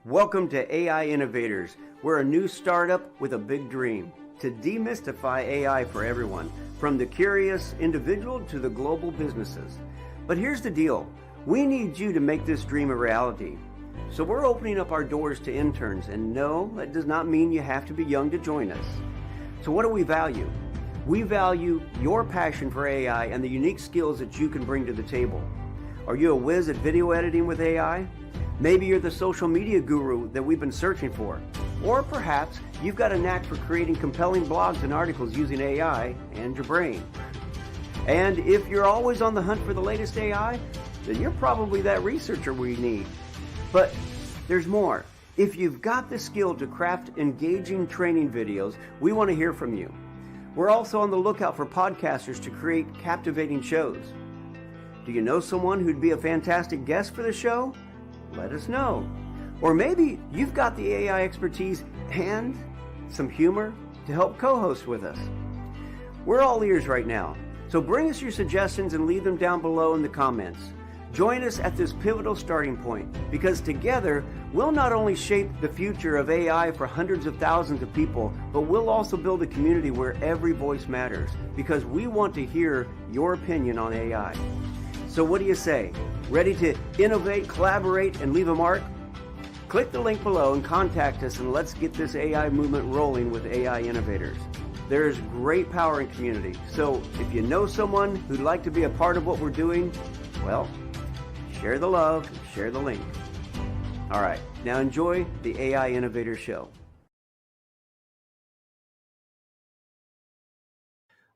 Welcome to AI Innovators. We're a new startup with a big dream to demystify AI for everyone, from the curious individual to the global businesses. But here's the deal. We need you to make this dream a reality. So we're opening up our doors to interns, and no, that does not mean you have to be young to join us. So what do we value? We value your passion for AI and the unique skills that you can bring to the table. Are you a whiz at video editing with AI? Maybe you're the social media guru that we've been searching for. Or perhaps you've got a knack for creating compelling blogs and articles using AI and your brain. And if you're always on the hunt for the latest AI, then you're probably that researcher we need. But there's more. If you've got the skill to craft engaging training videos, we want to hear from you. We're also on the lookout for podcasters to create captivating shows. Do you know someone who'd be a fantastic guest for the show? Let us know. Or maybe you've got the AI expertise and some humor to help co-host with us. We're all ears right now, so bring us your suggestions and leave them down below in the comments. Join us at this pivotal starting point, because together we'll not only shape the future of AI for hundreds of thousands of people, but we'll also build a community where every voice matters, because we want to hear your opinion on AI. So what do you say? Ready to innovate, collaborate, and leave a mark? Click the link below and contact us, and let's get this AI movement rolling with AI Innovators. There's great power in community, so if you know someone who'd like to be a part of what we're doing, well, share the love, share the link. All right, now enjoy the AI Innovator Show.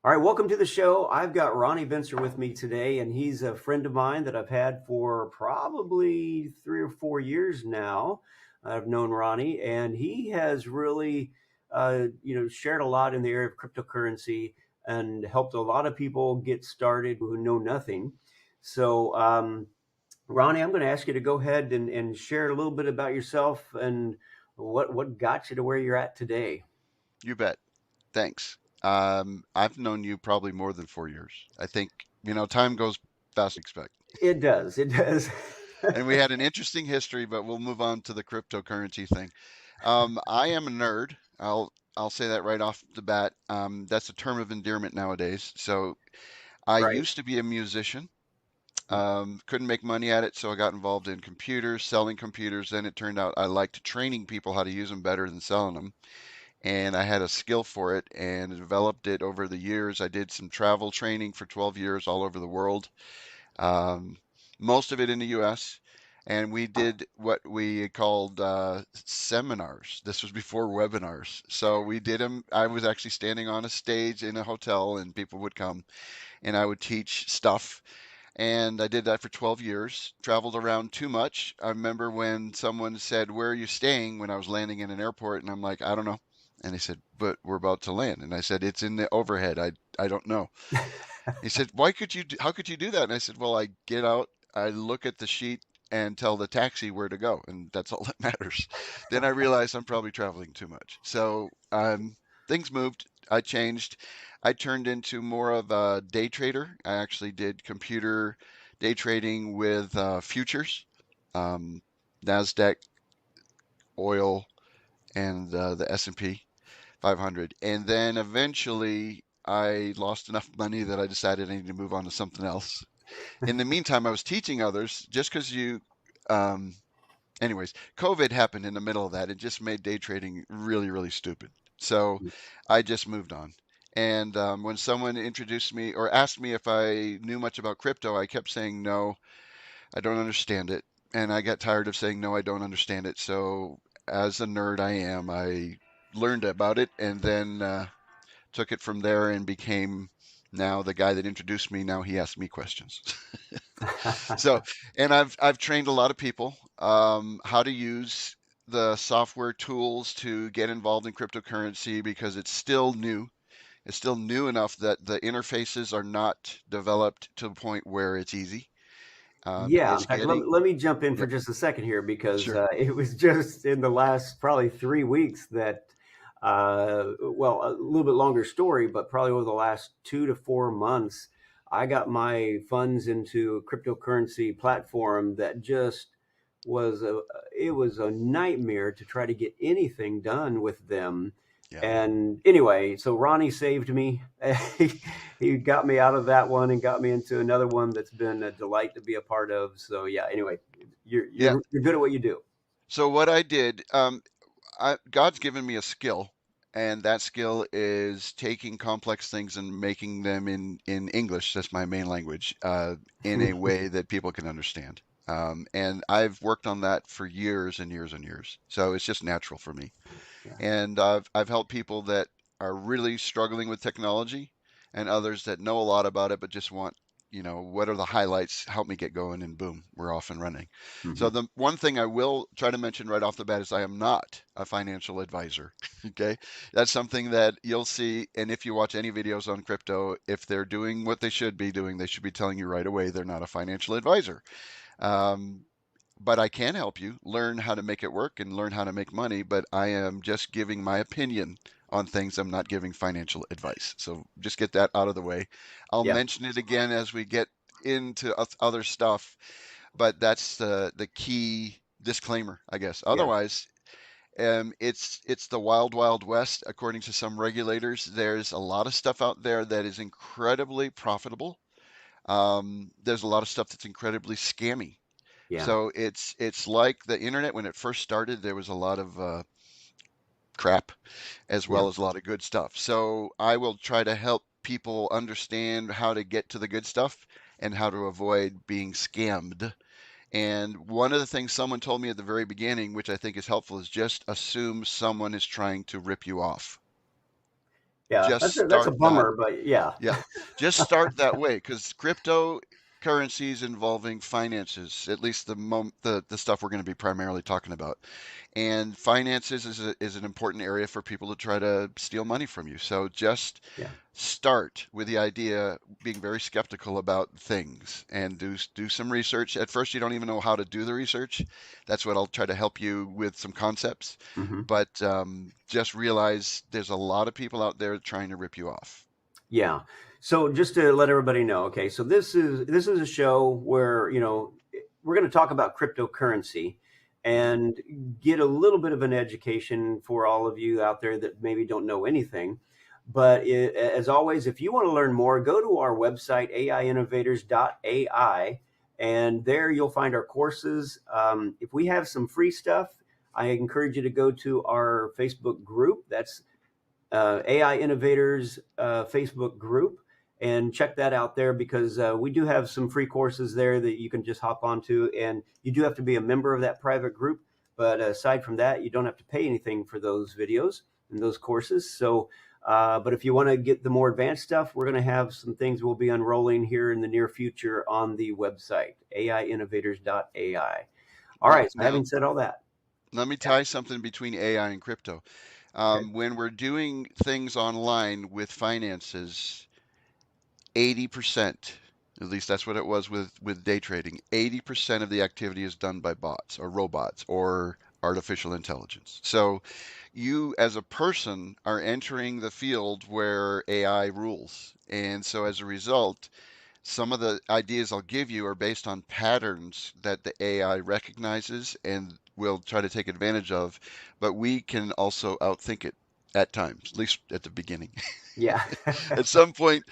All right, welcome to the show. I've got Ronnie Bincer with me today, and he's a friend of mine that I've had for probably 3 or 4 years now. I've known Ronnie, and he has really, shared a lot in the area of cryptocurrency and helped a lot of people get started who know nothing. So, Ronnie, I'm going to ask you to go ahead and share a little bit about yourself and what got you to where you're at today. You bet. Thanks. I've known you probably more than 4 years. I think, time goes fast, expect. It does. It does. And we had an interesting history, but we'll move on to the cryptocurrency thing. I am a nerd. I'll say that right off the bat. That's a term of endearment nowadays. So I Right. used to be a musician. Couldn't make money at it, so I got involved in computers, selling computers. Then it turned out I liked training people how to use them better than selling them. And I had a skill for it and developed it over the years. I did some travel training for 12 years all over the world, um, most of it in the US. And we did what we called seminars. This was before webinars. So we did them. I was actually standing on a stage in a hotel, and people would come, and I would teach stuff. And I did that for 12 years, traveled around too much. I remember when someone said, "Where are you staying?" when I was landing in an airport, and I'm like, "I don't know." And they said, "But we're about to land." And I said, "It's in the overhead. I don't know." He said, how could you do that?" And I said, "Well, I get out, I look at the sheet and tell the taxi where to go, and that's all that matters." Then I realized I'm probably traveling too much. So things moved. I changed. I turned into more of a day trader. I actually did computer day trading with futures, um, NASDAQ, oil, and the S&P 500. And then eventually I lost enough money that I decided I needed to move on to something else. In the meantime, I was teaching others just because um, anyways, COVID happened in the middle of that. It just made day trading really, really stupid. So I just moved on. And when someone introduced me or asked me if I knew much about crypto, I kept saying, "No, I don't understand it." And I got tired of saying, "No, I don't understand it." So as a nerd I am, I learned about it and then took it from there and became now the guy that introduced me. Now he asks me questions. So, and I've trained a lot of people how to use the software tools to get involved in cryptocurrency because it's still new. It's still new enough that the interfaces are not developed to the point where it's easy. Yeah, in It's fact, getting, let me jump in for yep, just a second here, because sure. it was just in the last probably 3 weeks that, well, a little bit longer story, but probably over the last 2 to 4 months, I got my funds into a cryptocurrency platform that just was a it was a nightmare to try to get anything done with them. Yeah. And anyway, so Ronnie saved me. He got me out of that one and got me into another one that's been a delight to be a part of. So yeah, anyway, you're Yeah. you're you're good at what you do. So what I did, God's given me a skill, and that skill is taking complex things and making them in English, that's my main language, in a way that people can understand. And I've worked on that for years and years and years. So it's just natural for me. Yeah, And I've helped people that are really struggling with technology and others that know a lot about it but just want, what are the highlights? Help me get going, and boom, we're off and running. So hmm, the one thing I will try to mention right off the bat is I am not a financial advisor. Okay. That's something that you'll see. And if you watch any videos on crypto, if they're doing what they should be doing, they should be telling you right away they're not a financial advisor. Um, but I can help you learn how to make it work and learn how to make money. But I am just giving my opinion on things. I'm not giving financial advice. So just get that out of the way. I'll yeah, mention it again as we get into other stuff, but that's the key disclaimer, I guess. yeah, Otherwise, it's the wild, wild west. According to some regulators, there's a lot of stuff out there that is incredibly profitable. There's a lot of stuff that's incredibly scammy. yeah, So it's like the internet when it first started, there was a lot of crap as yeah, well as a lot of good stuff. So I will try to help people understand how to get to the good stuff and how to avoid being scammed. And one of the things someone told me at the very beginning, which I think is helpful, is just assume someone is trying to rip you off. yeah. Just That's a start that. bummer, but yeah, Yeah, just start that way because cryptocurrencies involving finances, at least the stuff we're going to be primarily talking about, and finances is an important area for people to try to steal money from you. So just yeah. start with the idea, being very skeptical about things, and do some research. At first, you don't even know how to do the research. That's what I'll try to help you with some concepts, Hmm. but just realize there's a lot of people out there trying to rip you off. Yeah. So just to let everybody know, okay, so this is a show where, we're going to talk about cryptocurrency Hmm. and get a little bit of an education for all of you out there that maybe don't know anything. But as always, if you want to learn more, go to our website, aiinnovators.ai, and there you'll find our courses. If we have some free stuff, I encourage you to go to our Facebook group. That's AI Innovators Facebook group, and check that out there because we do have some free courses there that you can just hop onto, and you do have to be a member of that private group. But aside from that, you don't have to pay anything for those videos and those courses. So, but if you want to get the more advanced stuff, we're going to have some things we'll be unrolling here in the near future on the website, aiinnovators.ai. All Now, right. So, now having said all that, let me yeah, tie something between AI and crypto. okay, When we're doing things online with finances, 80%, at least that's what it was with day trading, 80% of the activity is done by bots or robots or artificial intelligence. So you as a person are entering the field where AI rules. And so as a result, some of the ideas I'll give you are based on patterns that the AI recognizes and will try to take advantage of, but we can also outthink it at times, at least at the beginning. yeah, At some point,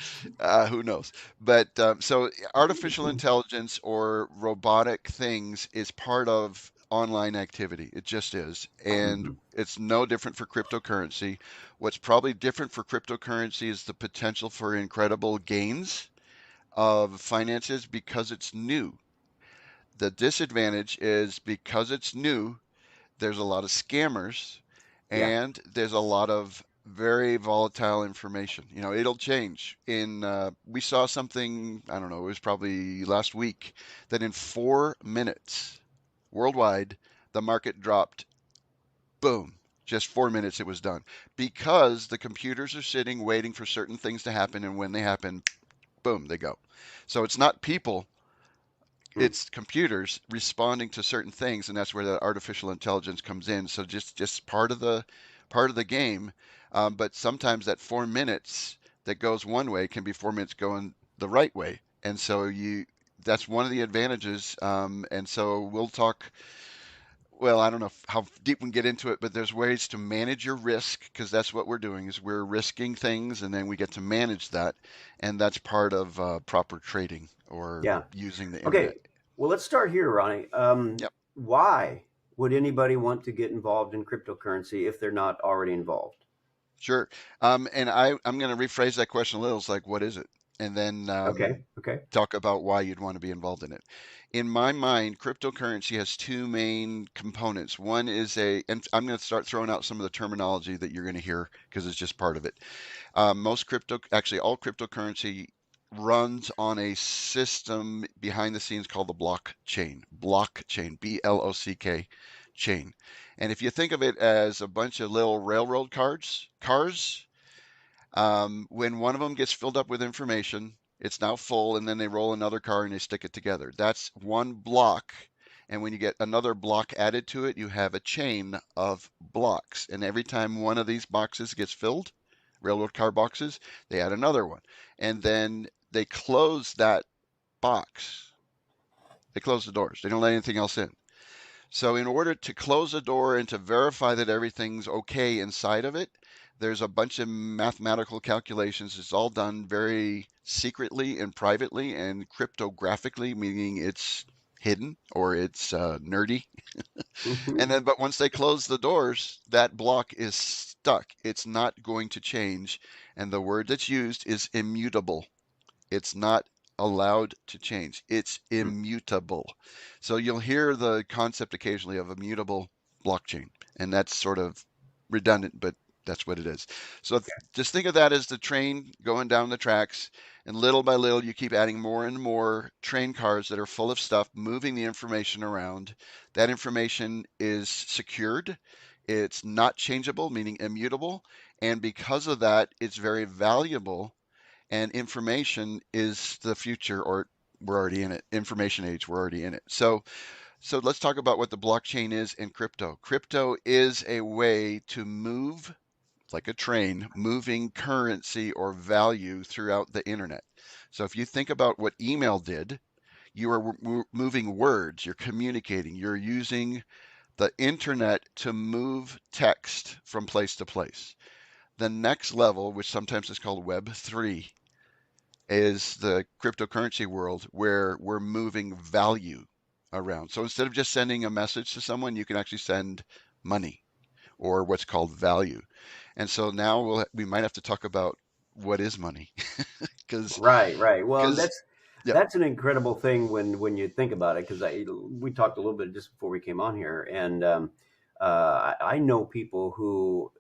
who knows? But so artificial intelligence or robotic things is part of online activity. It just is. And mhm, it's no different for cryptocurrency. What's probably different for cryptocurrency is the potential for incredible gains of finances because it's new. The disadvantage is because it's new, there's a lot of scammers yeah, and there's a lot of very volatile information. It'll change. We saw something, I don't know, it was probably last week, that in 4 minutes worldwide, the market dropped, boom. Just 4 minutes it was done because the computers are sitting waiting for certain things to happen, and when they happen, boom, they go. So it's not people, mm, it's computers responding to certain things, and that's where the artificial intelligence comes in. So just part of the game. But sometimes that 4 minutes that goes one way can be 4 minutes going the right way, and so that's one of the advantages. And so we'll talk. Well, I don't know how deep we can get into it, but there's ways to manage your risk because that's what we're doing is we're risking things and then we get to manage that. And that's part of proper trading or Yeah. using the Okay. internet. Well, let's start here, Ronnie. Yep, Why would anybody want to get involved in cryptocurrency if they're not already involved? sure. And I'm going to rephrase that question a little. It's like, what is it? And then Okay. Okay. talk about why you'd want to be involved in it. In my mind, cryptocurrency has two main components. One is and I'm going to start throwing out some of the terminology that you're going to hear because it's just part of it. Actually, all cryptocurrency runs on a system behind the scenes called the blockchain, BLOCK chain. And if you think of it as a bunch of little railroad cars, when one of them gets filled up with information, it's now full, and then they roll another car and they stick it together. That's one block. And when you get another block added to it, you have a chain of blocks. And every time one of these boxes gets filled, railroad car boxes, they add another one. And then they close that box. They close the doors. They don't let anything else in. So in order to close a door and to verify that everything's okay inside of it, there's a bunch of mathematical calculations. It's all done very secretly and privately and cryptographically, meaning it's hidden or it's nerdy. Hmm. And then, but once they close the doors, that block is stuck. It's not going to change. And the word that's used is immutable. It's not allowed to change. It's immutable. So you'll hear the concept occasionally of immutable blockchain, and that's sort of redundant, but that's what it is. So just think of that as the train going down the tracks, and little by little, you keep adding more and more train cars that are full of stuff, moving the information around. That information is secured. It's not changeable, meaning immutable. And because of that, it's very valuable and information is the future, or we're already in it. Information age, we're already in it. So let's talk about what the blockchain is in crypto. Crypto is a way to move, like a train, moving currency or value throughout the internet. So if you think about what email did, you are moving words, you're communicating, you're using the internet to move text from place to place. The next level, which sometimes is called Web 3, is the cryptocurrency world where we're moving value around. So instead of just sending a message to someone, you can actually send money or what's called value. And so now we might have to talk about what is money because Right, right. Well, because yeah. that's an incredible thing when you think about it. Because we talked a little bit just before we came on here, and I know people who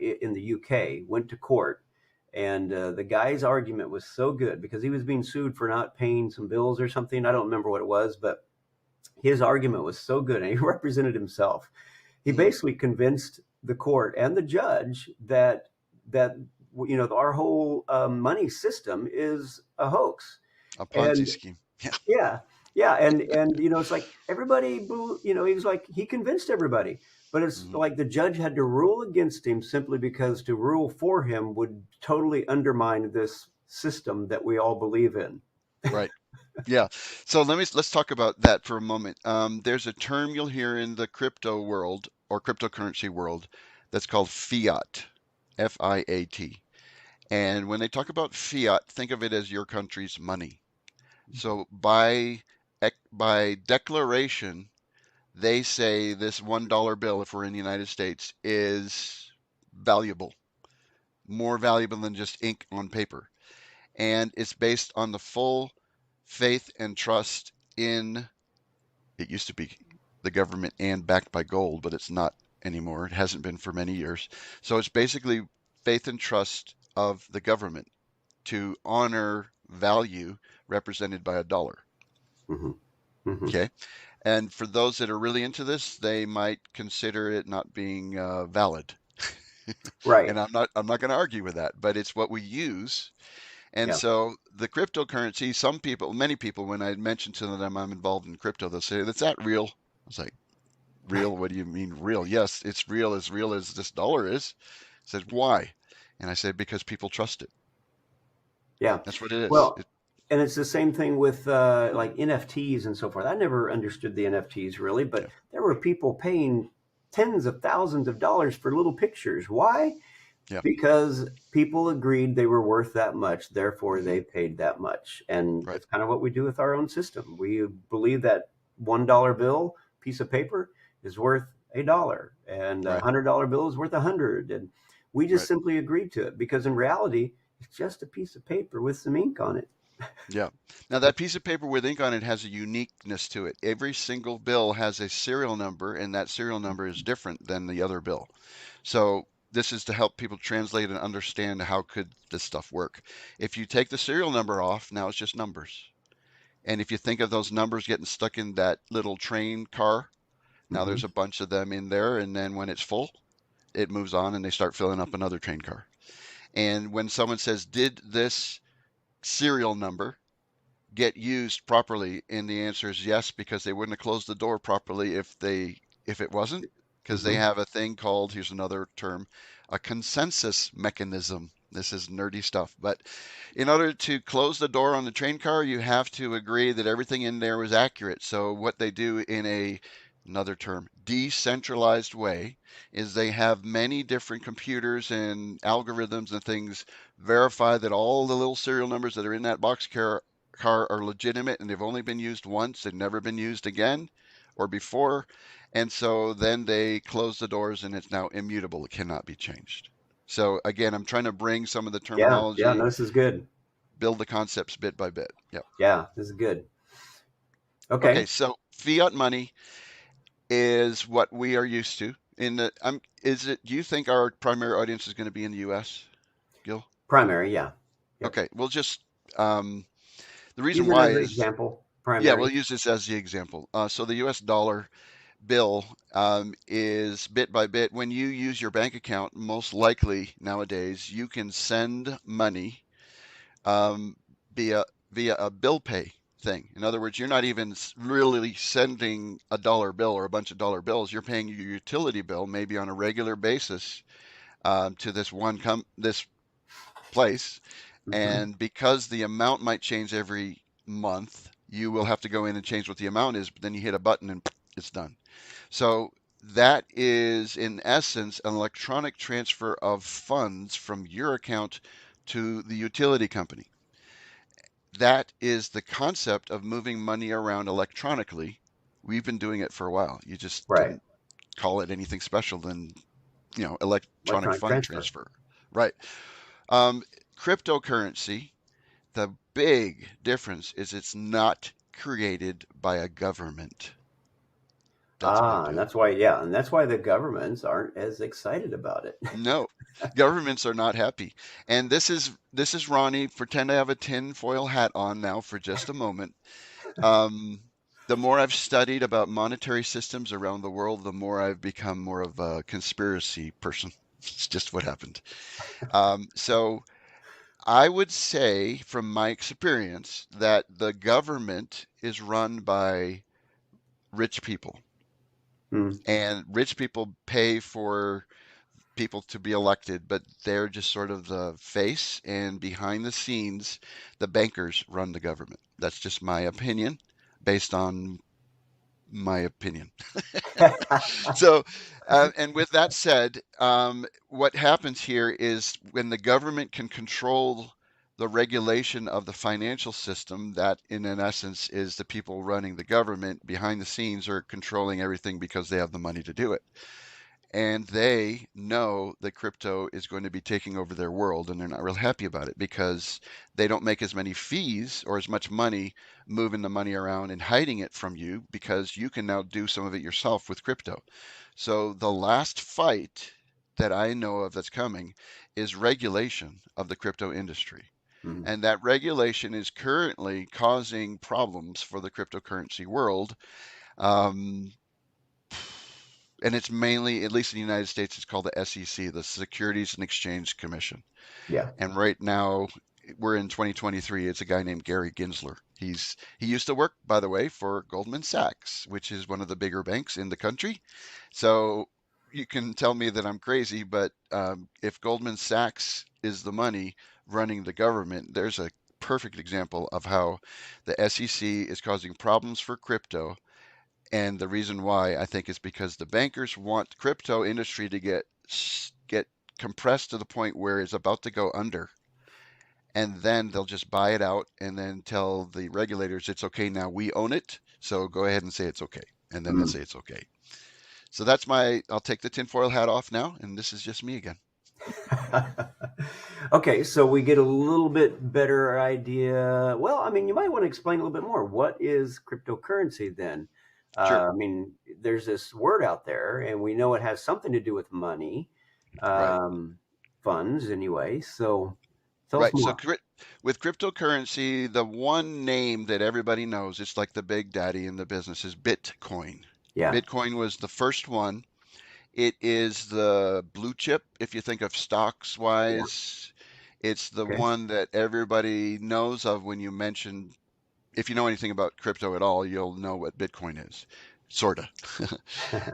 in the UK went to court, and the guy's argument was so good because he was being sued for not paying some bills or something. I don't remember what it was, but his argument was so good, and he represented himself. He Mhm. basically convinced the court and the judge that our whole money system is a hoax. A Ponzi And scheme. Yeah. yeah, yeah, and it's like everybody, he was like he convinced everybody, but it's Mhm. like the judge had to rule against him simply because to rule for him would totally undermine this system that we all believe in. Right. Yeah. So let's talk about that for a moment. There's a term you'll hear in the crypto world or cryptocurrency world that's called fiat, FIAT. And when they talk about fiat, think of it as your country's money. So by declaration, they say this $1 bill, if we're in the United States, is valuable, more valuable than just ink on paper. And it's based on the full faith and trust in, it used to be the government and backed by gold, but it's not anymore. It hasn't been for many years. So it's basically faith and trust of the government to honor value represented by a dollar. Hmm. Hmm. Okay. And for those that are really into this, they might consider it not being valid. Right. And I'm not going to argue with that, but it's what we use. And Yeah. so the cryptocurrency, some people, many people, when I mention to them I'm involved in crypto, they'll say, "That's that real?" I was like, "Real? What do you mean real?" "Yes, it's real as this dollar is." I said, "Why?" And I said, "Because people trust it. Yeah. That's what it is." Well, And it's the same thing with like NFTs and so forth. I never understood the NFTs really, but Yeah. there were people paying tens of thousands of dollars for little pictures. Why? Yeah. Because people agreed they were worth that much, therefore Hmm. they paid that much. And Right. that's kind of what we do with our own system. We believe that $1 bill piece of paper is worth $1, and a Right. $100 bill is worth 100, and we just Right. simply agreed to it because in reality, it's just a piece of paper with some ink on it. Yeah. Now that piece of paper with ink on it has a uniqueness to it. Every single bill has a serial number, and that serial number is different than the other bill. So this is to help people translate and understand how could this stuff work. If you take the serial number off, now it's just numbers. And if you think of those numbers getting stuck in that little train car, now Mm-hmm. there's a bunch of them in there, and then when it's full, it moves on and they start filling up another train car. And when someone says, "Did this serial number get used properly?" And the answer is yes, because they wouldn't have closed the door properly if it wasn't, because they Mm-hmm. have a thing called, here's another term, a consensus mechanism. This is nerdy stuff, but in order to close the door on the train car, you have to agree that everything in there was accurate. So what they do in a another term, decentralized way, is they have many different computers and algorithms and things verify that all the little serial numbers that are in that car are legitimate and they've only been used once, they've never been used again or before. And so then they close the doors and it's now immutable. It cannot be changed. So again, I'm trying to bring some of the Yeah, yeah, terminology, no, this is good. build the concepts bit by bit. Yep. Yeah, this is good. Okay, Okay, so fiat money is what we are used to. Is it, do you think our primary audience is going to be in the US, Gil? primary, yeah. Yep. Okay, we'll just, um, the reason Use it why as an is, example, yeah, we'll primary. use this as the example. So the US dollar bill is bit by bit. When you use your bank account, most likely nowadays, you can send money um, via a bill pay thing. In other words, you're not even really sending a dollar bill or a bunch of dollar bills. You're paying your utility bill maybe on a regular basis to this place, Mm-hmm. and because the amount might change every month, you will have to go in and change what the amount is. But then you hit a button and it's done. So that is, in essence, an electronic transfer of funds from your account to the utility company. That is the concept of moving money around electronically. We've been doing it for a while. You just Right. didn't call it anything special than, electronic Electronic fund transfer. transfer. Right. Um, Cryptocurrency, the big difference is it's not created by a government. That's a big Ah, and deal. that's why, yeah, and that's why the governments aren't as excited about it. No, governments are not happy. And this is Ronnie. Pretend I have a tin foil hat on now for just a moment. Um, the more I've studied about monetary systems around the world, the more I've become more of a conspiracy person. It's just what happened. So I would say, from my experience, that the government is run by rich people, Hmm. and rich people pay for people to be elected, but they're just sort of the face, and behind the scenes, the bankers run the government. That's just my opinion, based on my opinion. So, and with that said, what happens here is when the government can control the regulation of the financial system, that in an essence is the people running the government behind the scenes are controlling everything because they have the money to do it. And they know that crypto is going to be taking over their world, and they're not real happy about it because they don't make as many fees or as much money moving the money around and hiding it from you, because you can now do some of it yourself with crypto. So the last fight that I know of that's coming is regulation of the crypto industry. Hmm. And that regulation is currently causing problems for the cryptocurrency world. Um, and it's mainly, at least in the United States, it's called the SEC, the Securities and Exchange Commission. Yeah. And right now, we're in 2023. It's a guy named Gary Gensler. He used to work, by the way, for Goldman Sachs, which is one of the bigger banks in the country. So you can tell me that I'm crazy, but if Goldman Sachs is the money running the government, there's a perfect example of how the SEC is causing problems for crypto. And the reason why I think is because the bankers want crypto industry to get compressed to the point where it's about to go under, and then they'll just buy it out and then tell the regulators it's okay now, we own it, so go ahead and say it's okay, and then they'll Mm. say it's okay. So that's my I'll take the tinfoil hat off now, and this is just me again. Okay, so we get a little bit better idea. Well, I mean, you might want to explain a little bit more. What is cryptocurrency then? Sure. I mean, there's this word out there, and we know it has something to do with money, Right. um, funds anyway. So tell us Right. So more. with cryptocurrency, the one name that everybody knows, it's like the big daddy in the business, is Bitcoin. Yeah. Bitcoin was the first one. It is the blue chip, if you think of stocks Yeah. wise. It's the Okay. one that everybody knows of when you mention, if you know anything about crypto at all, you'll know what Bitcoin is, sorta.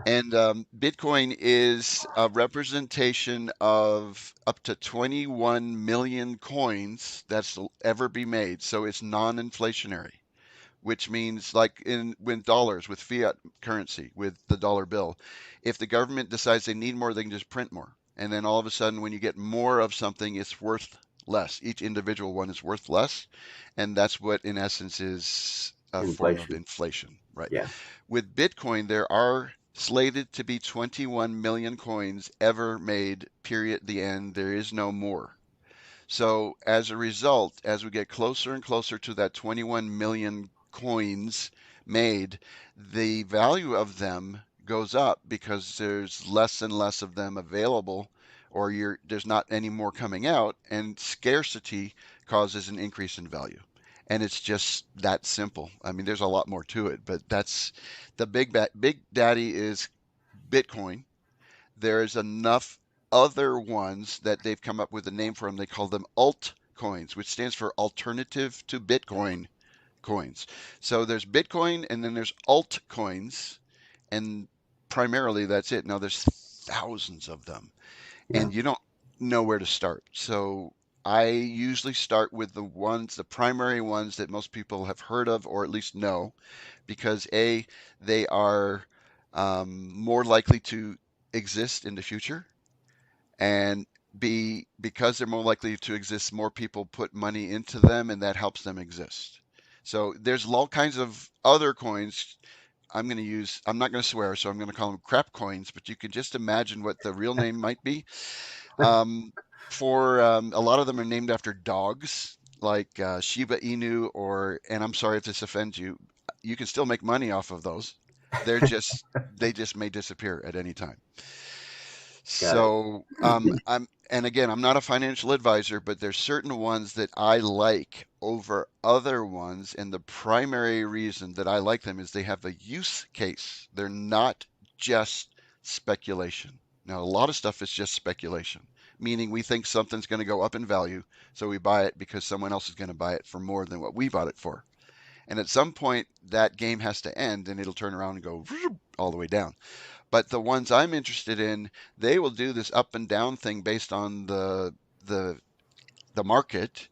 And Bitcoin is a representation of up to 21 million coins that's ever be made. So it's non-inflationary, which means like in with dollars, with fiat currency, with the dollar bill, if the government decides they need more, they can just print more. And then all of a sudden, when you get more of something, it's worth less. Each individual one is worth less. And that's what, in essence, is a form of Inflation. inflation, right? Yeah. With Bitcoin, there are slated to be 21 million coins ever made, period, the end. There is no more. So as a result, as we get closer and closer to that 21 million coins made, the value of them goes up because there's less and less of them available, or there's not any more coming out, and scarcity causes an increase in value. And it's just that simple. I mean, there's a lot more to it, but that's the big daddy is Bitcoin. There's enough other ones that they've come up with a name for them. They call them altcoins, which stands for alternative to Bitcoin coins. So there's Bitcoin and then there's altcoins, and primarily that's it. Now there's thousands of them, Yeah. and you don't know where to start. So I usually start with the primary ones that most people have heard of or at least know, because A, they are more likely to exist in the future, and B, because they're more likely to exist, more people put money into them, and that helps them exist. So there's all kinds of other coins. I'm not going to swear, so I'm going to call them crap coins, but you can just imagine what the real name might be. Um, for a lot of them are named after dogs, like Shiba Inu, and I'm sorry if this offends you, you can still make money off of those. They just may disappear at any time. Got it. So, and again, I'm not a financial advisor, but there's certain ones that I like over other ones, and the primary reason that I like them is they have a use case. They're not just speculation. Now, a lot of stuff is just speculation, meaning we think something's going to go up in value, so we buy it because someone else is going to buy it for more than what we bought it for. And at some point, that game has to end, and it'll turn around and go all the way down. But the ones I'm interested in, they will do this up and down thing based on the the market.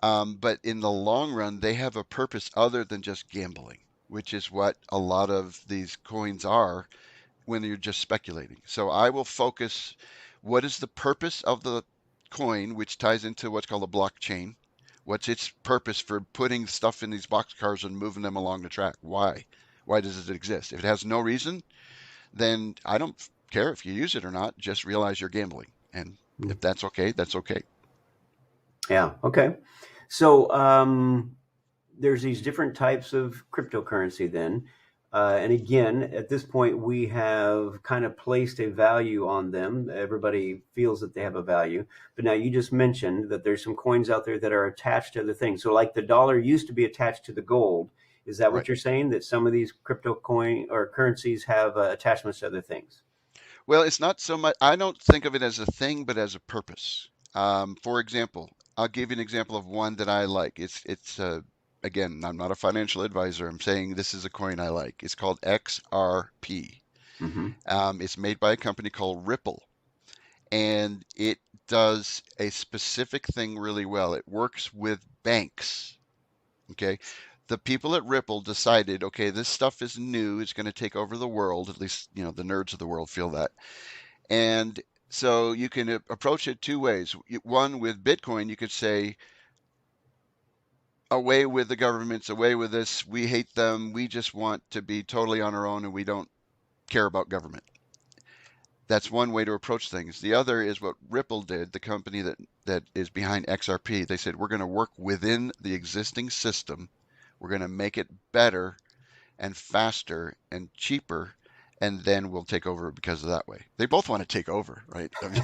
But in the long run, they have a purpose other than just gambling, which is what a lot of these coins are when you're just speculating. So I will focus what is the purpose of the coin, which ties into what's called a blockchain. What's its purpose for putting stuff in these boxcars and moving them along the track? Why? Why does it exist? If it has no reason, then I don't care if you use it or not. Just realize you're gambling. And if that's okay, that's okay. Yeah. Okay. So there's these different types of cryptocurrency then. And again, at this point, we have kind of placed a value on them. Everybody feels that they have a value. But now you just mentioned that there's some coins out there that are attached to other things. So, like the dollar used to be attached to the gold. Is that what Right. you're saying? That some of these crypto coin or currencies have attachments to other things? Well, it's not so much, I don't think of it as a thing, but as a purpose. For example, I'll give you an example of one that I like. Again, I'm not a financial advisor. I'm saying this is a coin I like. It's called XRP. Mm-hmm. It's made by a company called Ripple. And does a specific thing really well. It works with banks. Okay. The people at Ripple decided, okay, this stuff is new. It's going to take over the world. At least, the nerds of the world feel that. And so you can approach it two ways. One, with Bitcoin, you could say, away with the governments, away with this. We hate them. We just want to be totally on our own and we don't care about government. That's one way to approach things. The other is what Ripple did, the company that is behind XRP. They said, we're going to work within the existing system. We're going to make it better and faster and cheaper, and then we'll take over because of that way. They both want to take over, right? I mean,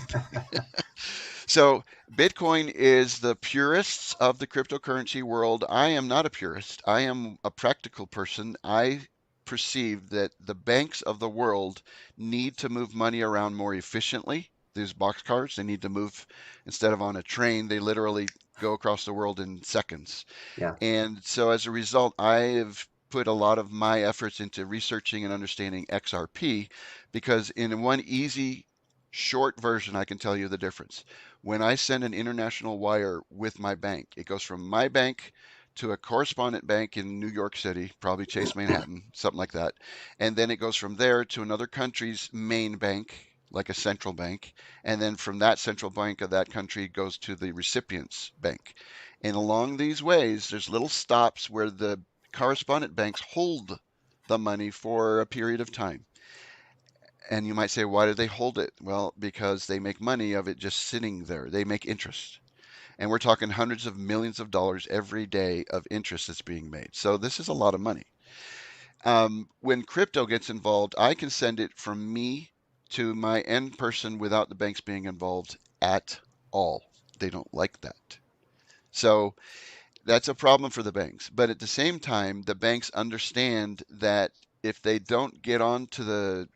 so Bitcoin is the purists of the cryptocurrency world. I am not a purist. I am a practical person. I perceive that the banks of the world need to move money around more efficiently. These boxcars, they need to move instead of on a train, they literally go across the world in seconds. Yeah. And so as a result, I have put a lot of my efforts into researching and understanding XRP because in one easy, short version, I can tell you the difference. When I send an international wire with my bank, it goes from my bank to a correspondent bank in New York City, probably Chase Manhattan, something like that. And then it goes from there to another country's main bank, like a central bank. And then from that central bank of that country goes to the recipient's bank. And along these ways, there's little stops where the correspondent banks hold the money for a period of time. And you might say, why do they hold it? Well, because they make money of it just sitting there. They make interest. And we're talking hundreds of millions of dollars every day of interest that's being made. So this is a lot of money. When crypto gets involved, I can send it from me to my end person without the banks being involved at all. They don't like that. So that's a problem for the banks. But at the same time, the banks understand that if they don't get onto the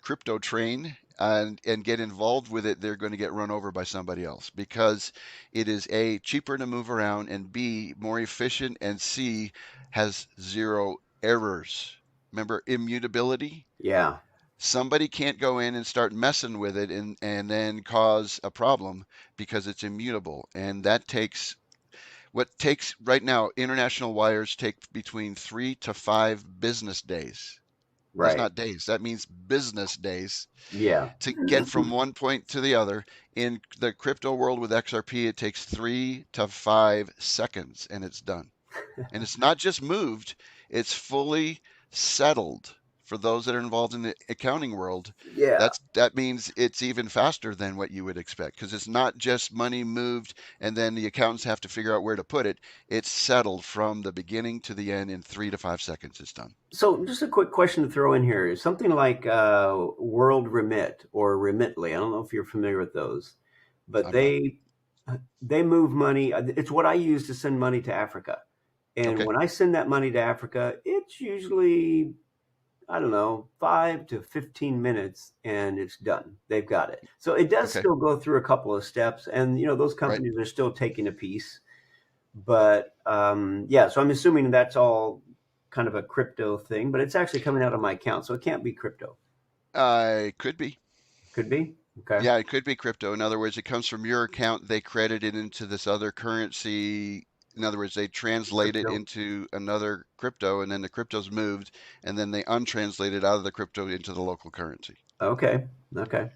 crypto train and get involved with it, they're going to get run over by somebody else because it is A, cheaper to move around, and B, more efficient, and C, has zero errors. Remember immutability? Yeah. Somebody can't go in and start messing with it and then cause a problem because it's immutable. And that takes what takes right now, international wires take between 3 to 5 business days. That's Right. not days. That means business days Yeah. to get from one point to the other. In the crypto world with XRP, it takes 3 to 5 seconds and it's done. And it's not just moved, it's fully settled. For those that are involved in the accounting world, Yeah. that means it's even faster than what you would expect because it's not just money moved and then the accountants have to figure out where to put it. It's settled from the beginning to the end in 3 to 5 seconds. It's done. So, just a quick question to throw in here. Something like World Remit or Remitly. I don't know if you're familiar with those, but I'm not. they move money. It's what I use to send money to Africa. And Okay. when I send that money to Africa, it's usually, I don't know, 5 to 15 minutes and it's done. They've got it. So it does Okay. still go through a couple of steps. And, those Right. companies are still taking a piece. But yeah, so I'm assuming that's all kind of a crypto thing, but it's actually coming out of my account. So it can't be crypto. Could be. Could be. Okay. Yeah, it could be crypto. In other words, it comes from your account, they credit it into this other currency. In other words, they translate it Crypto. into another crypto, and then the crypto's moved, and then they untranslate it out of the crypto into the local currency. Okay. Okay. All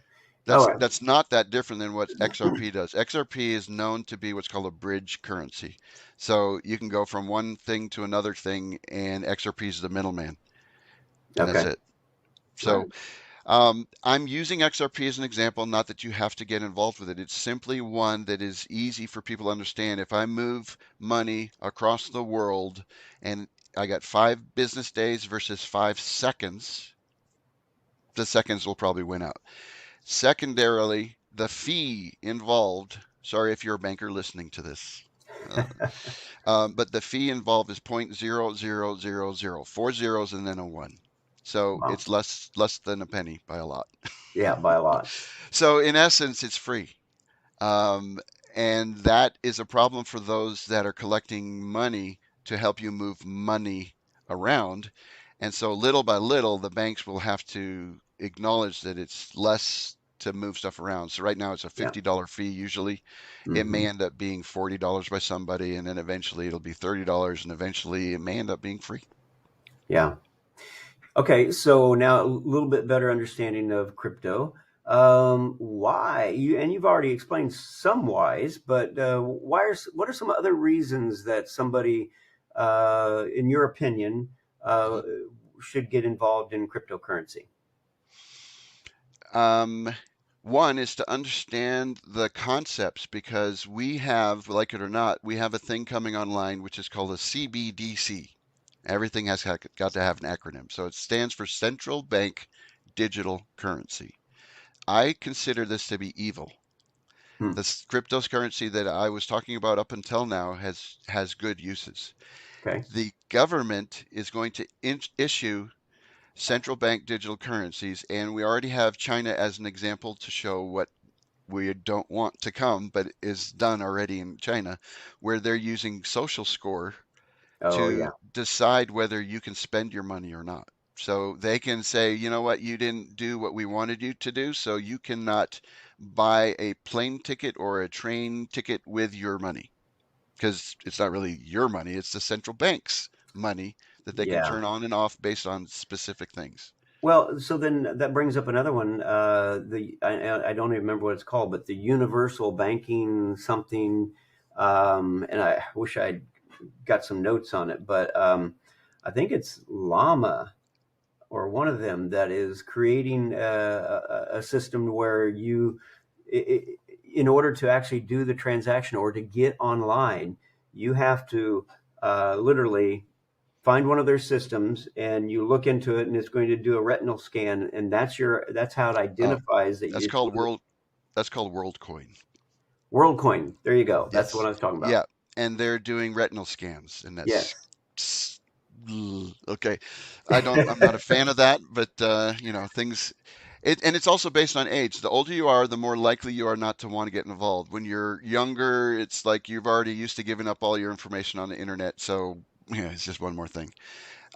That's right. that's not that different than what XRP does. XRP is known to be what's called a bridge currency. So you can go from one thing to another thing, and XRP is the middleman, and that's Okay. it. All So right. I'm using XRP as an example, not that you have to get involved with it. It's simply one that is easy for people to understand. If I move money across the world and I got 5 business days versus 5 seconds, the seconds will probably win out. Secondarily, the fee involved, sorry if you're a banker listening to this, uh, but the fee involved is 0.0000, 4 zeros and then a one. So Wow. it's less than a penny by a lot. Yeah, by a lot. So in essence, it's free. Um, and that is a problem for those that are collecting money to help you move money around. And so little by little, the banks will have to acknowledge that it's less. to move stuff around. So right now it's a Yeah. $50 fee usually. It may Hmm. end up being $40 by somebody, and then eventually it'll be $30, and eventually it may end up being free. Yeah. Okay, so now a little bit better understanding of crypto. Why you and you've already explained some whys, but what are some other reasons that somebody, in your opinion, uh, Mhm. should get involved in cryptocurrency? Um, One is to understand the concepts because we have, like it or not, we have a thing coming online which is called a CBDC. Everything has got to have an acronym. So it stands for Central Bank Digital Currency. I consider this to be evil. Hmm. This cryptocurrency that I was talking about up until now has good uses. Okay. The government is going to issue central bank digital currencies, and we already have China as an example to show what we don't want to come, but is done already in China, where they're using social score Oh to yeah, decide whether you can spend your money or not. So they can say, you know what, you didn't do what we wanted you to do, so you cannot buy a plane ticket or a train ticket with your money because it's not really your money, it's the central bank's money that they can yeah. turn on and off based on specific things. Well, so then that brings up another one. I don't even remember what it's called, but the universal banking something. And I wish I'd got some notes on it, but I think it's Llama or one of them that is creating a system where in order to actually do the transaction or to get online, you have to literally find one of their systems and you look into it and it's going to do a retinal scan and that's how it Uh, identifies that that's it's called one of the WorldCoin. WorldCoin. There you go. That's what Yes. I was talking about. Yeah. And they're doing retinal scans, and that's Yes. okay. I'm not a fan of that, but things and it's also based on age. The older you are, the more likely you are not to want to get involved. When you're younger, it's like you've already used to giving up all your information on the internet, so yeah, it's just one more thing.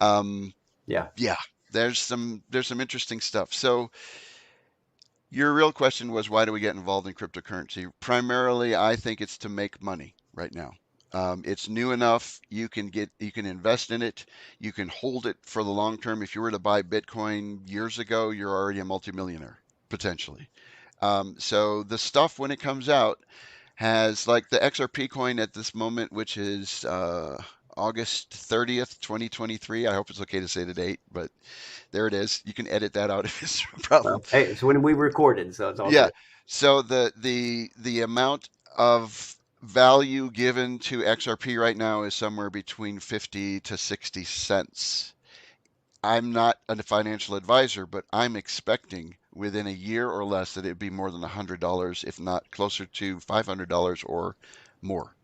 Um, Yeah. yeah, there's some interesting stuff. So your real question was, why do we get involved in cryptocurrency? Primarily, I think it's to make money right now. It's new enough. You can invest in it. You can hold it for the long term. If you were to buy Bitcoin years ago, you're already a multimillionaire potentially. So the stuff when it comes out has like the XRP coin at this moment, which is August 30th, 2023. I hope it's okay to say the date, but there it is. You can edit that out if it's a problem. Well, hey, it's when we recorded, so it's all Yeah. good. So the amount of value given to XRP right now is somewhere between 50 to 60 cents. I'm not a financial advisor, but I'm expecting within a year or less that it'd be more than $100, if not closer to $500 or more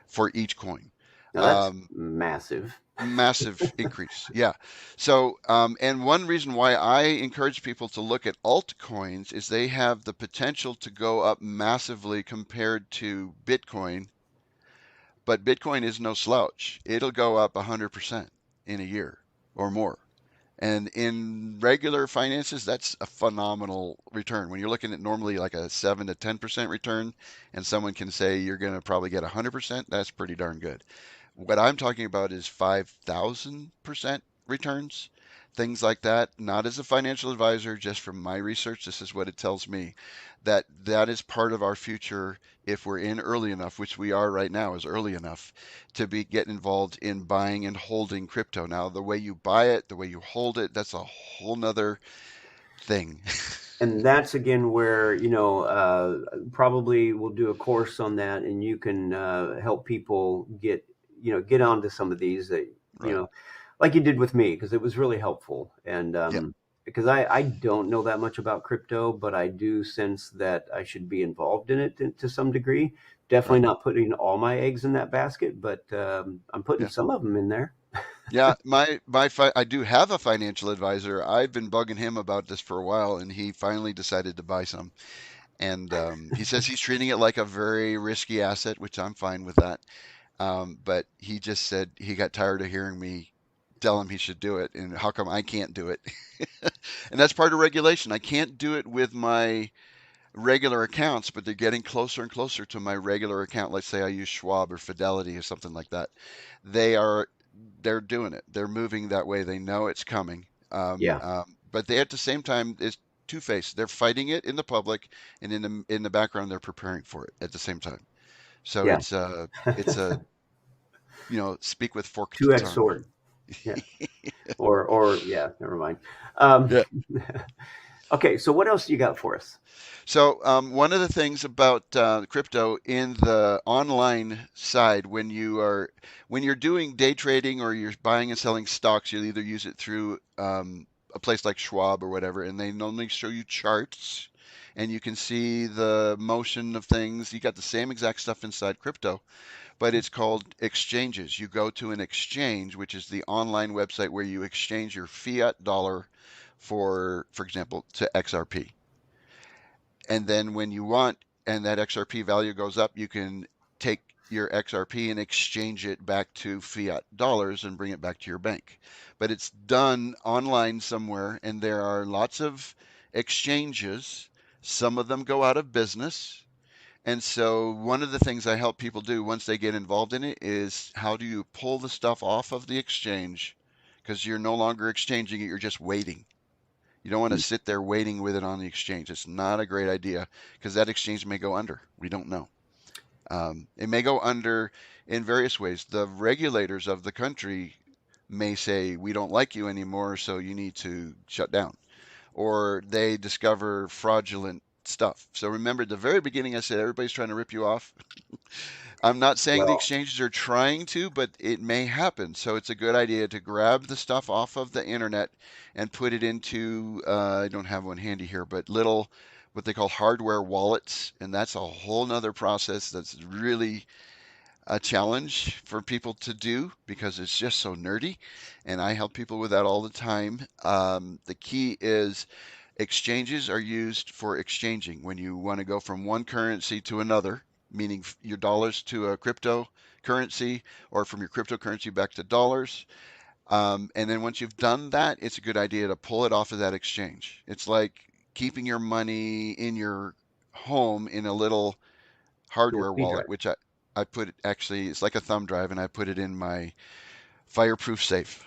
for each coin. Now that's Um, massive. Massive increase. Yeah. So, and one reason why I encourage people to look at altcoins is they have the potential to go up massively compared to Bitcoin, but Bitcoin is no slouch. It'll go up 100% in a year or more. And in regular finances, that's a phenomenal return. When you're looking at normally like a 7 to 10% return, and someone can say you're going to probably get 100%, that's pretty darn good. What I'm talking about is 5,000% returns, things like that. Not as a financial advisor, just from my research, this is what it tells me that that is part of our future if we're in early enough, which we are right now, is early enough to be get involved in buying and holding crypto. Now, the way you buy it, the way you hold it, that's a whole nother thing. And that's again where probably we'll do a course on that and you can help people get onto some of these that you Right. know like you did with me because it was really helpful and Yeah. because I don't know that much about crypto but I do sense that I should be involved in it to some degree. Definitely Right. not putting all my eggs in that basket, but I'm putting Yeah. some of them in there. Yeah, I do have a financial advisor. I've been bugging him about this for a while, and he finally decided to buy some. And he says he's treating it like a very risky asset, which I'm fine with that. But he just said he got tired of hearing me tell him he should do it, and how come I can't do it? And that's part of regulation. I can't do it with my regular accounts, but they're getting closer and closer to my regular account. Let's say I use Schwab or Fidelity or something like that. They are they're doing it. They're moving that way. They know it's coming. Yeah, But they at the same time is two-faced. They're fighting it in the public, and in the background they're preparing for it at the same time. So yeah. it's a speak with forked Two-edged tongue. sword. Yeah. Or yeah, never mind. Um, Yeah. okay, so what else you got for us? So one of the things about crypto in the online side, when you're doing day trading or you're buying and selling stocks, you'll either use it through a place like Schwab or whatever, and they normally show you charts, and you can see the motion of things. You got the same exact stuff inside crypto, but it's called exchanges. You go to an exchange, which is the online website where you exchange your fiat dollar for example, to XRP. And then when you want, and that XRP value goes up, you can take your XRP and exchange it back to fiat dollars and bring it back to your bank. But it's done online somewhere, and there are lots of exchanges. Some of them go out of business. And so, one of the things I help people do once they get involved in it is how do you pull the stuff off of the exchange? Because you're no longer exchanging it, you're just waiting. You don't want to sit there waiting with it on the exchange. It's not a great idea because that exchange may go under. We don't know. It may go under in various ways. The regulators of the country may say, we don't like you anymore, so you need to shut down. Or they discover fraudulent stuff. So remember, at the very beginning, I said everybody's trying to rip you off. I'm not saying the Well, exchanges are trying to, but it may happen. So it's a good idea to grab the stuff off of the internet and put it into, I don't have one handy here, but little, what they call hardware wallets. And that's a whole nother process that's really a challenge for people to do because it's just so nerdy. And I help people with that all the time. The key is exchanges are used for exchanging when you want to go from one currency to another, meaning your dollars to a cryptocurrency or from your cryptocurrency back to dollars. And then once you've done that, it's a good idea to pull it off of that exchange. It's like keeping your money in your home in a little hardware USB wallet, drive. which I put actually, it's like a thumb drive, and I put it in my fireproof safe.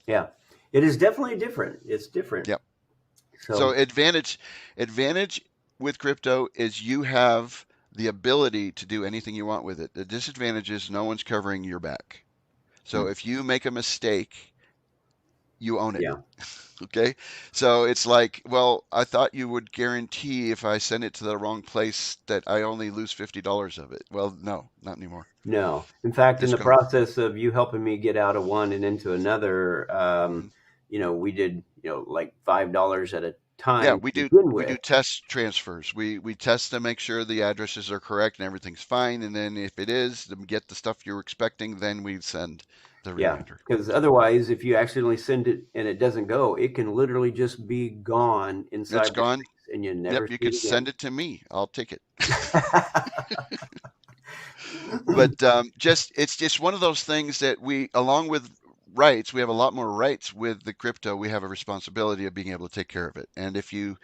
Yeah, it is definitely different. It's different. Yep. So So advantage with crypto is you have the ability to do anything you want with it. The disadvantage is no one's covering your back. So mm, if you make a mistake, you own it. yeah, Okay? So it's like, well, I thought you would guarantee if I send it to the wrong place that I only lose $50 of it. Well, no, not anymore. no. In fact, in It's the gone. process of you helping me get out of one and into another, Mhm. we did, like $5 at a Yeah, time we to do begin we do with. test transfers. We test to make sure the addresses are correct and everything's fine, and then if it is, then get the stuff you're expecting, then we send the Yeah, remainder. because otherwise, if you accidentally send it and it doesn't go, it can literally just be gone in It's gone. cyberspace, and you Yep, never you see can it again. send it to me. I'll take it. But just it's just one of those things that we, along with rights, we have a lot more rights with the crypto. We have a responsibility of being able to take care of it. And if you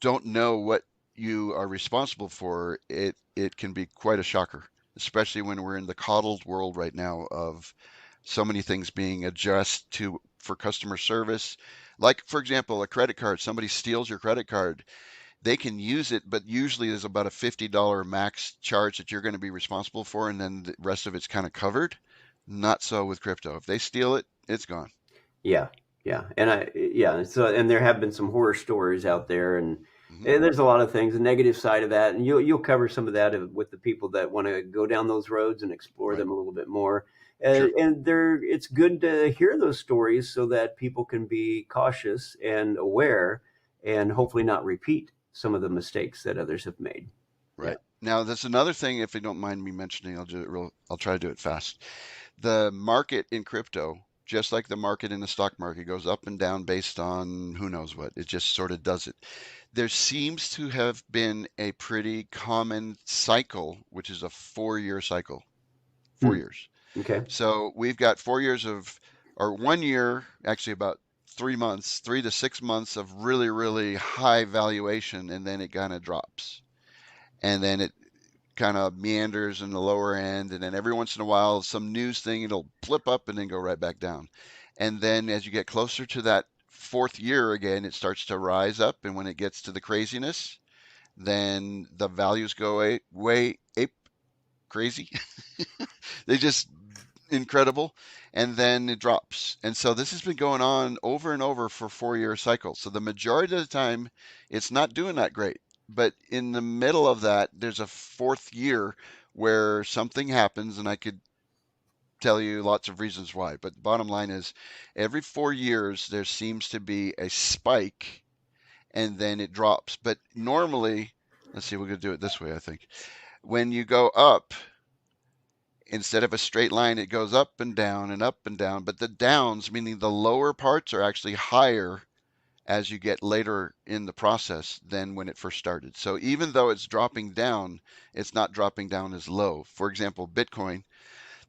don't know what you are responsible for, it can be quite a shocker, especially when we're in the coddled world right now of so many things being addressed to for customer service. Like, for example, a credit card. Somebody steals your credit card, they can use it, but usually there's about a $50 max charge that you're going to be responsible for, and then the rest of it's kind of covered. Not so with crypto. If they steal it, it's gone. Yeah, yeah, and there have been some horror stories out there, Hmm. and there's a lot of things, the negative side of that, and you'll cover some of that with the people that want to go down those roads and explore Right. them a little bit more. Sure. And it's good to hear those stories so that people can be cautious and aware, and Hmm. hopefully not repeat some of the mistakes that others have made. Yeah. Right. Now, there's another thing, if you don't mind me mentioning, I'll try to do it fast. The market in crypto, just like the market in the stock market, goes up and down based on who knows what. It just sort of does it. There seems to have been a pretty common cycle, which is a 4-year cycle. Four Hmm. years. Okay. So we've got 4 years of, or 1 year, actually about 3 months, 3 to 6 months of really, really high valuation, and then it kind of drops. And then it kind of meanders in the lower end, and then every once in a while, some news thing, it'll flip up and then go right back down. And then as you get closer to that fourth year again, it starts to rise up, and when it gets to the craziness, then the values go way ape crazy. They just incredible, and then it drops. And so this has been going on over and over for 4 year cycles. So the majority of the time, it's not doing that great. But in the middle of that, there's a fourth year where something happens, and I could tell you lots of reasons why. But the bottom line is, every 4 years, there seems to be a spike, and then it drops. But normally, let's see, we're going to do it this way, I think. When you go up, instead of a straight line, it goes up and down and up and down. But the downs, meaning the lower parts, are actually higher as you get later in the process than when it first started. So even though it's dropping down, it's not dropping down as low. For example, Bitcoin,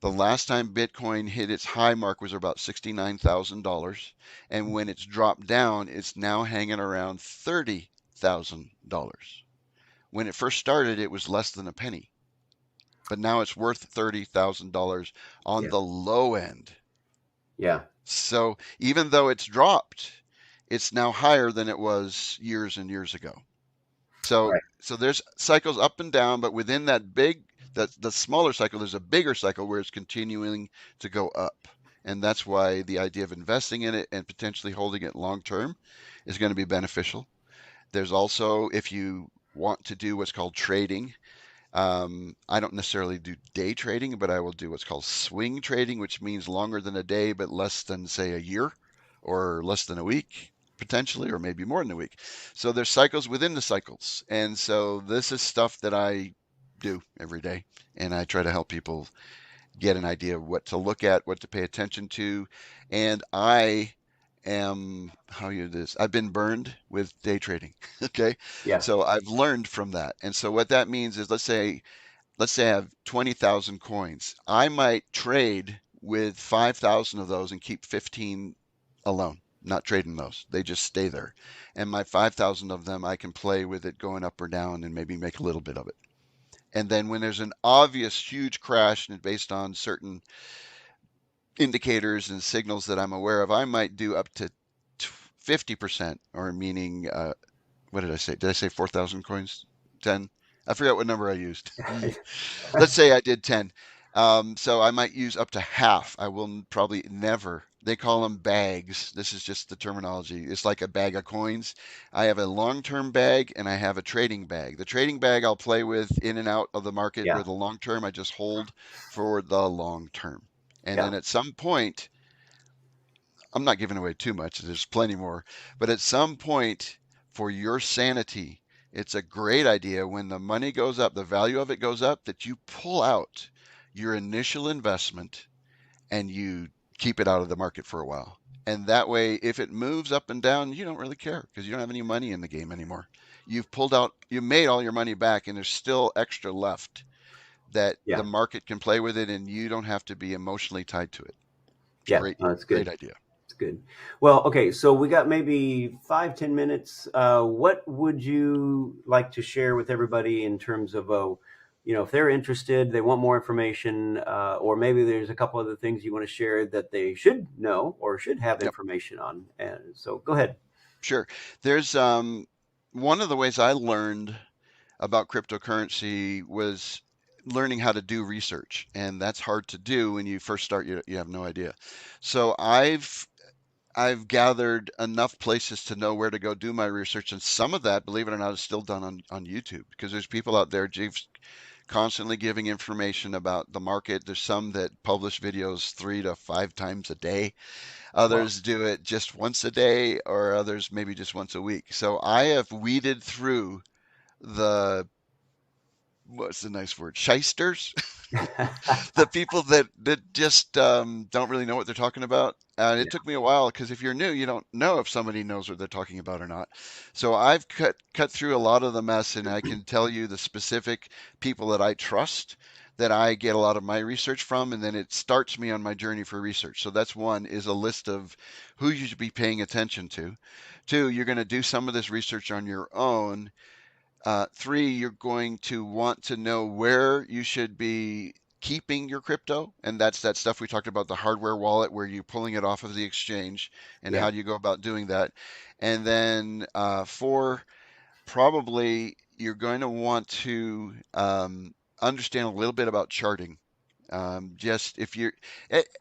the last time Bitcoin hit its high mark was about $69,000. And when it's dropped down, it's now hanging around $30,000. When it first started, it was less than a penny, but now it's worth $30,000 on Yeah. the low end. Yeah. So even though it's dropped, it's now higher than it was years and years ago. So Right. so there's cycles up and down, but within that big the smaller cycle, there's a bigger cycle where it's continuing to go up. And that's why the idea of investing in it and potentially holding it long term is going to be beneficial. There's also, if you want to do what's called trading, I don't necessarily do day trading, but I will do what's called swing trading, which means longer than a day, but less than, say, a year or less than a week, potentially, or maybe more than a week. So there's cycles within the cycles. And so this is stuff that I do every day. And I try to help people get an idea of what to look at, what to pay attention to. And I am, how you do this? I've been burned with day trading. Okay. Yeah. So I've learned from that. And so what that means is, let's say I have 20,000 coins. I might trade with 5,000 of those and keep 15 alone, not trading those. They just stay there. And my 5,000 of them, I can play with it going up or down and maybe make a little bit of it. And then when there's an obvious huge crash and based on certain indicators and signals that I'm aware of, I might do up to 50%, or meaning, what did I say? Did I say 4,000 coins? 10? I forgot what number I used. Let's say I did 10. So I might use up to half. I will probably never. They call them bags. This is just the terminology. It's like a bag of coins. I have a long-term bag and I have a trading bag. The trading bag I'll play with in and out of the market, Yeah. where the long term I just hold for the long term. And Yeah. then at some point, I'm not giving away too much. There's plenty more. But at some point, for your sanity, it's a great idea when the money goes up, the value of it goes up, that you pull out your initial investment and you keep it out of the market for a while. And that way, if it moves up and down, you don't really care because you don't have any money in the game anymore. You've pulled out, you made all your money back, and there's still extra left that the Yeah. market can play with it, and you don't have to be emotionally tied to it. It's a Yeah. great, No, that's great good. idea. It's good. Well, okay. So we got maybe 5, 10 minutes. What would you like to share with everybody in terms of, if they're interested, they want more information, or maybe there's a couple other things you want to share that they should know or should have Yep. information on. And so go ahead. Sure. There's one of the ways I learned about cryptocurrency was learning how to do research, and that's hard to do when you first start. You have no idea. So I've gathered enough places to know where to go do my research, and some of that, believe it or not, is still done on YouTube, because there's people out there just constantly giving information about the market. There's some that publish videos 3 to 5 times a day. Wow. Others do it just once a day, or others maybe just once a week. So I have weeded through the, what's the nice word? Shysters. The people that just don't really know what they're talking about. And it Yeah. took me a while because if you're new, you don't know if somebody knows what they're talking about or not. So I've cut through a lot of the mess, and I can tell you the specific people that I trust that I get a lot of my research from, and then it starts me on my journey for research. So that's one is a list of who you should be paying attention to. Two, you're going to do some of this research on your own. Three, you're going to want to know where you should be keeping your crypto, and that's that stuff we talked about, the hardware wallet, where you're pulling it off of the exchange, and Yeah. how do you go about doing that. And then four, probably you're going to want to understand a little bit about charting. Just if you're,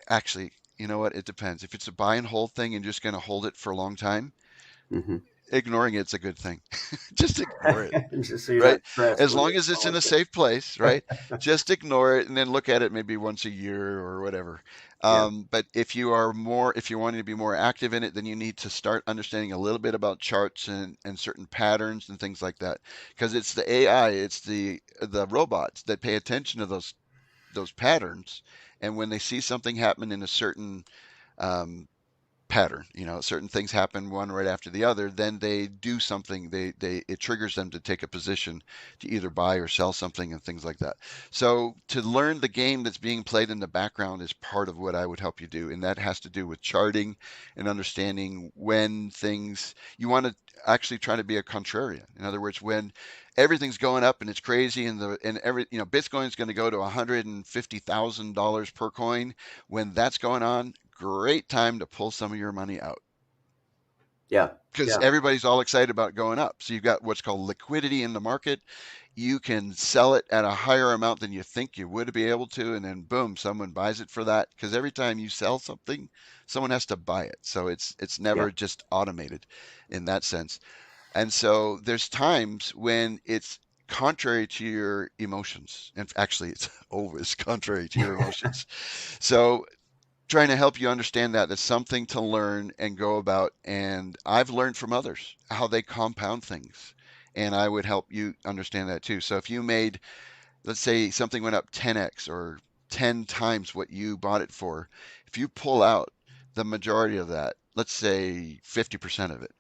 actually, you know what? It depends. If it's a buy and hold thing and just going to hold it for a long time, Hmm. ignoring it's a good thing. Just ignore it. Just so you're Right? not stressed As when long it as it's in falls. a safe place, right? Just ignore it and then look at it maybe once a year or whatever. Yeah. But if you're wanting to be more active in it, then you need to start understanding a little bit about charts and certain patterns and things like that. Because it's the AI, it's the robots that pay attention to those patterns. And when they see something happen in a certain um, pattern, certain things happen one right after the other, then they do something, they it triggers them to take a position to either buy or sell something and things like that. So to learn the game that's being played in the background is part of what I would help you do, and that has to do with charting and understanding when things you want to actually try to be a contrarian. In other words, when everything's going up and it's crazy and Bitcoin's going to go to $150,000 per coin, when that's going on, great time to pull some of your money out Yeah. because Yeah. everybody's all excited about going up. So you've got what's called liquidity in the market. You can sell it at a higher amount than you think you would be able to, and then boom, someone buys it for that. Because every time you sell something, someone has to buy it. So it's Yeah. never just automated in that sense. And so there's times when it's contrary to your emotions. And actually, it's always contrary to your emotions. So trying to help you understand that that's something to learn and go about. And I've learned from others how they compound things. And I would help you understand that too. So if you made, let's say something went up 10x or 10 times what you bought it for, if you pull out the majority of that, let's say 50% of it,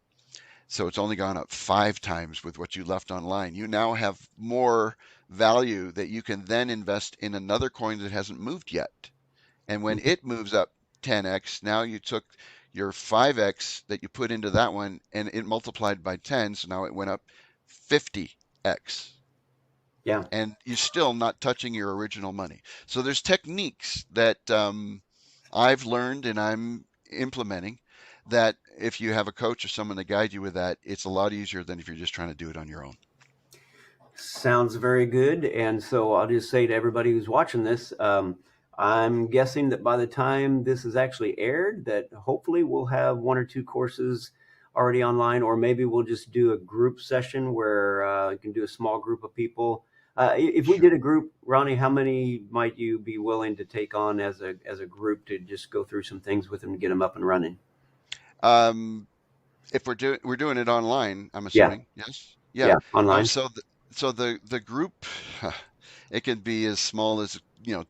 so it's only gone up 5 times with what you left online, you now have more value that you can then invest in another coin that hasn't moved yet. And when Mhm. it moves up 10x, now you took your 5x that you put into that one and it multiplied by 10. So now it went up 50x. Yeah. And you're still not touching your original money. So there's techniques that I've learned and I'm implementing that if you have a coach or someone to guide you with that, it's a lot easier than if you're just trying to do it on your own. Sounds very good. And so I'll just say to everybody who's watching this, I'm guessing that by the time this is actually aired, that hopefully we'll have one or two courses already online, or maybe we'll just do a group session where you can do a small group of people. If we did Sure. a group, Ronnie, how many might you be willing to take on as a group to just go through some things with them to get them up and running? Um, if we're doing it online, I'm Yeah, assuming. Yes. Yeah. yeah, online. So the group, it could be as small as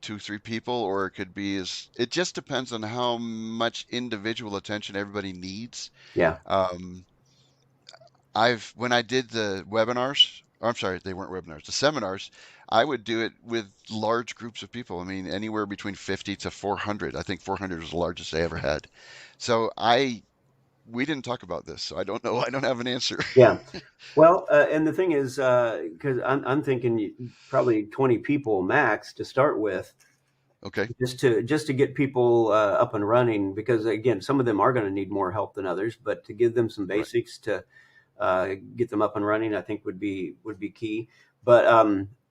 2, 3 people, or it could be it just depends on how much individual attention everybody needs. Yeah, Um, when I did the webinars, I'm sorry, they weren't webinars, the seminars, I would do it with large groups of people. I mean, anywhere between 50 to 400. I think 400 was the largest I ever had. So we didn't talk about this, so I don't know. I don't have an answer. yeah. Well, and the thing is, because I'm thinking probably 20 people max to start with, Okay. just to get people up and running. Because again, some of them are going to need more help than others, but to give them some Right. basics to get them up and running, I think would be key. But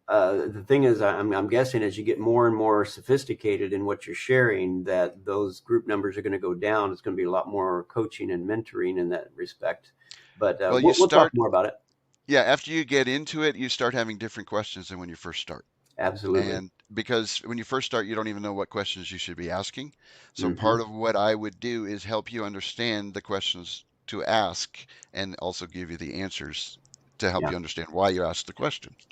the thing is, I'm guessing as you get more and more sophisticated in what you're sharing, that those group numbers are going to go down. It's going to be a lot more coaching and mentoring in that respect. But Well, we'll talk more about it. yeah, after you get into it, you start having different questions than when you first start. Absolutely. And because when you first start, you don't even know what questions you should be asking. So Hmm. part of what I would do is help you understand the questions to ask and also give you the answers to help Yeah. you understand why you asked the questions.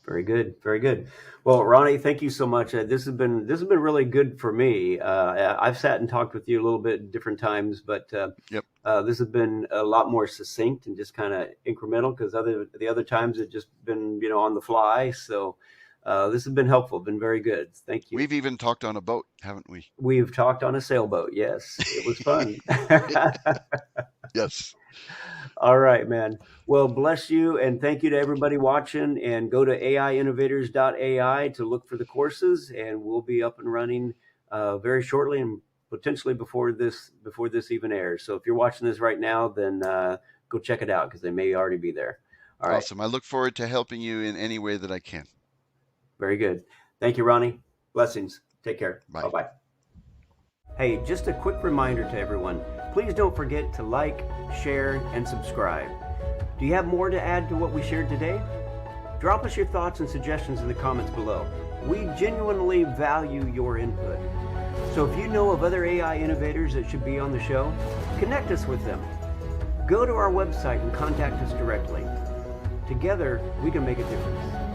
Very good, very good. Well, Ronnie, thank you so much. This has been really good for me. I've sat and talked with you a little bit different times, but Yep. this has been a lot more succinct and just kind of incremental because the other times it's just been on the fly. So this has been helpful, been very good. Thank you. We've even talked on a boat, haven't we? We've talked on a sailboat. Yes, it was fun. Yes. All right, man. Well, bless you and thank you to everybody watching. And go to AIinnovators.ai to look for the courses, and we'll be up and running very shortly and potentially before this even airs. So if you're watching this right now, then go check it out because they may already be there. All right, Awesome. I look forward to helping you in any way that I can. very good. Thank you, Ronnie. Blessings. Take care. Bye. Bye-bye. Hey, just a quick reminder to everyone. Please don't forget to like, share, and subscribe. Do you have more to add to what we shared today? Drop us your thoughts and suggestions in the comments below. We genuinely value your input. So if you know of other AI innovators that should be on the show, connect us with them. Go to our website and contact us directly. Together, we can make a difference.